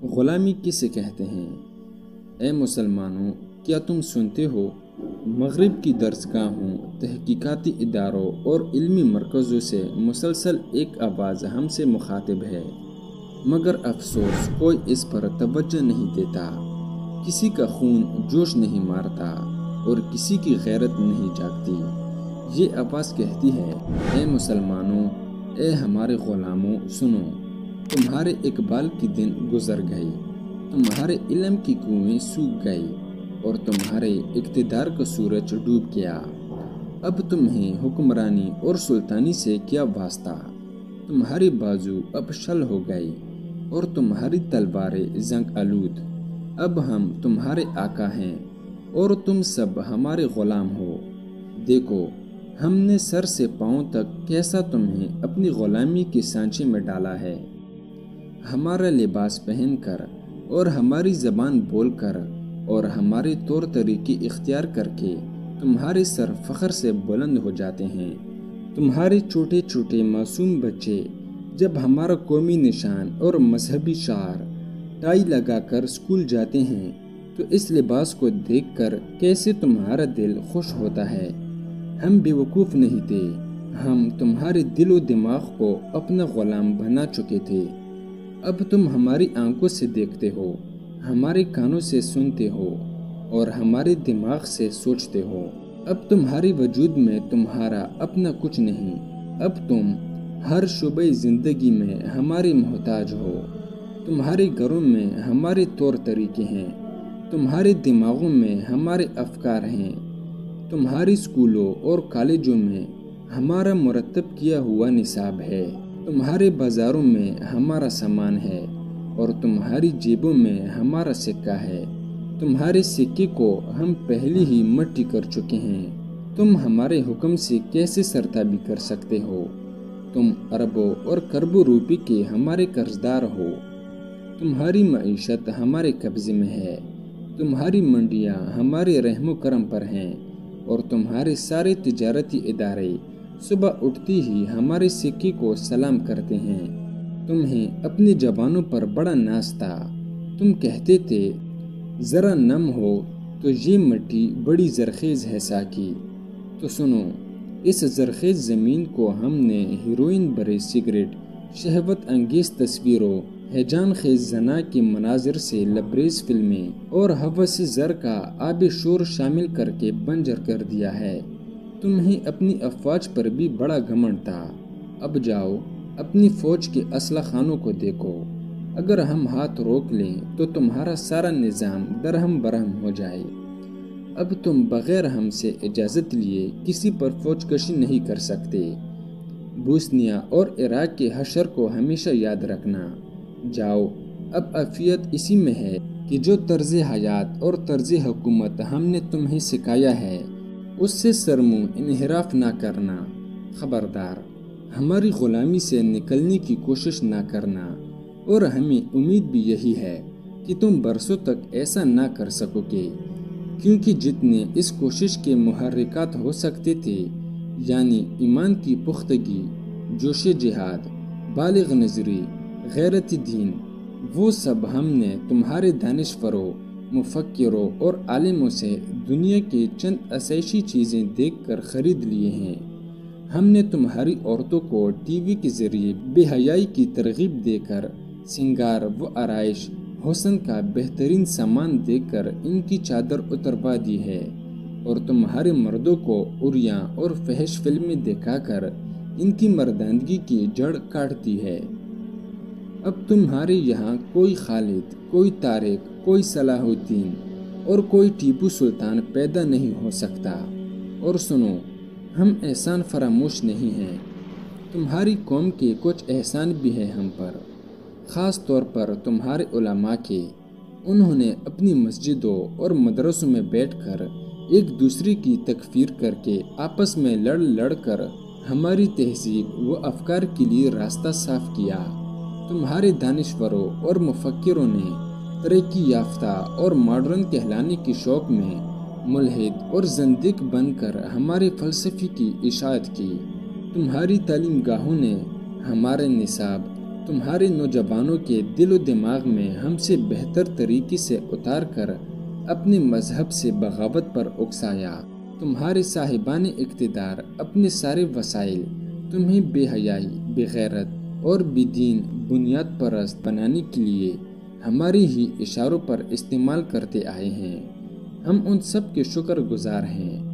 غلامی کسے کہتے ہیں؟ اے مسلمانوں، کیا تم سنتے ہو؟ مغرب کی درسگاہوں، تحقیقاتی اداروں اور علمی مرکزوں سے مسلسل ایک آواز ہم سے مخاطب ہے، مگر افسوس کوئی اس پر توجہ نہیں دیتا۔ کسی کا خون جوش نہیں مارتا اور کسی کی غیرت نہیں جاگتی۔ یہ آواز کہتی ہے، اے مسلمانوں، اے ہمارے غلاموں، سنو، تمہارے اقبال کی دن گزر گئی، تمہارے علم کی کنویں سوکھ گئی اور تمہارے اقتدار کا سورج ڈوب گیا۔ اب تمہیں حکمرانی اور سلطانی سے کیا واسطہ؟ تمہاری بازو اب شل ہو گئی اور تمہاری تلواریں زنگ آلود۔ اب ہم تمہارے آقا ہیں اور تم سب ہمارے غلام ہو۔ دیکھو، ہم نے سر سے پاؤں تک کیسا تمہیں اپنی غلامی کے سانچے میں ڈالا ہے۔ ہمارا لباس پہن کر اور ہماری زبان بول کر اور ہمارے طور طریقے اختیار کر کے تمہارے سر فخر سے بلند ہو جاتے ہیں۔ تمہارے چھوٹے چھوٹے معصوم بچے جب ہمارا قومی نشان اور مذہبی شعار ٹائی لگا کر اسکول جاتے ہیں تو اس لباس کو دیکھ کر کیسے تمہارا دل خوش ہوتا ہے۔ ہم بے وقوف نہیں تھے، ہم تمہارے دل و دماغ کو اپنا غلام بنا چکے تھے۔ اب تم ہماری آنکھوں سے دیکھتے ہو، ہمارے کانوں سے سنتے ہو اور ہمارے دماغ سے سوچتے ہو۔ اب تمہارے وجود میں تمہارا اپنا کچھ نہیں۔ اب تم ہر شعبۂ زندگی میں ہمارے محتاج ہو۔ تمہارے گھروں میں ہمارے طور طریقے ہیں، تمہارے دماغوں میں ہمارے افکار ہیں، تمہاری اسکولوں اور کالجوں میں ہمارا مرتب کیا ہوا نصاب ہے، تمہارے بازاروں میں ہمارا سامان ہے اور تمہاری جیبوں میں ہمارا سکہ ہے۔ تمہارے سکے کو ہم پہلے ہی مٹی کر چکے ہیں۔ تم ہمارے حکم سے کیسے سرتابی کر سکتے ہو؟ تم اربوں اور کروڑوں روپے کے ہمارے قرضدار ہو۔ تمہاری معیشت ہمارے قبضے میں ہے، تمہاری منڈیاں ہمارے رحم و کرم پر ہیں اور تمہارے سارے تجارتی ادارے صبح اٹھتی ہی ہمارے سکے کو سلام کرتے ہیں۔ تمہیں اپنی زبانوں پر بڑا ناز تھا، تم کہتے تھے ذرا نم ہو تو یہ مٹی بڑی زرخیز ہے ساقی۔ تو سنو، اس زرخیز زمین کو ہم نے ہیروئن بھرے سگریٹ، شہوت انگیز تصویروں، ہیجان خیز زنا کے مناظر سے لبریز فلمیں اور ہوس زر کا آب شور شامل کر کے بنجر کر دیا ہے۔ تمہیں اپنی افواج پر بھی بڑا گھمنڈ تھا۔ اب جاؤ، اپنی فوج کے اسلحہ خانوں کو دیکھو۔ اگر ہم ہاتھ روک لیں تو تمہارا سارا نظام درہم برہم ہو جائے۔ اب تم بغیر ہم سے اجازت لیے کسی پر فوج کشی نہیں کر سکتے۔ بوسنیا اور عراق کے حشر کو ہمیشہ یاد رکھنا۔ جاؤ، اب عافیت اسی میں ہے کہ جو طرز حیات اور طرز حکومت ہم نے تمہیں سکھایا ہے اس سے سرمنہ انحراف نہ کرنا۔ خبردار، ہماری غلامی سے نکلنے کی کوشش نہ کرنا، اور ہمیں امید بھی یہی ہے کہ تم برسوں تک ایسا نہ کر سکو گے، کیونکہ جتنے اس کوشش کے محرکات ہو سکتے تھے، یعنی ایمان کی پختگی، جوش جہاد، بالغ نظری، غیرت دین، وہ سب ہم نے تمہارے دانشوروں، مفکروں اور عالموں سے دنیا کے چند عیاشی چیزیں دیکھ کر خرید لیے ہیں۔ ہم نے تمہاری عورتوں کو ٹی وی کے ذریعے بے حیائی کی ترغیب دے کر، سنگار و آرائش، حسن کا بہترین سامان دے کر ان کی چادر اتروا دی ہے، اور تمہارے مردوں کو عریاں اور فحش فلمیں دکھا کر ان کی مردانگی کی جڑ کاٹ دی ہے۔ اب تمہارے یہاں کوئی خالد، کوئی طارق، کوئی صلاح الدین اور کوئی ٹیپو سلطان پیدا نہیں ہو سکتا۔ اور سنو، ہم احسان فراموش نہیں ہیں۔ تمہاری قوم کے کچھ احسان بھی ہیں ہم پر، خاص طور پر تمہارے علماء کے۔ انہوں نے اپنی مسجدوں اور مدرسوں میں بیٹھ کر ایک دوسرے کی تکفیر کر کے آپس میں لڑ لڑ کر ہماری تہذیب و افکار کے لیے راستہ صاف کیا۔ تمہارے دانشوروں اور مفکروں نے ترقی یافتہ اور ماڈرن کہلانے کے شوق میں ملحد اور زندیق بن کر ہمارے فلسفے کی اشاعت کی۔ تمہاری تعلیم گاہوں نے ہمارے نصاب، تمہارے نوجوانوں کے دل و دماغ میں ہم سے بہتر طریقے سے اتار کر اپنے مذہب سے بغاوت پر اکسایا۔ تمہارے صاحبان اقتدار اپنے سارے وسائل تمہیں بے حیائی، بے غیرت اور بے دین بنیاد پرست بنانے کے لیے ہمارے ہی اشاروں پر استعمال کرتے آئے ہیں۔ ہم ان سب کے شکر گزار ہیں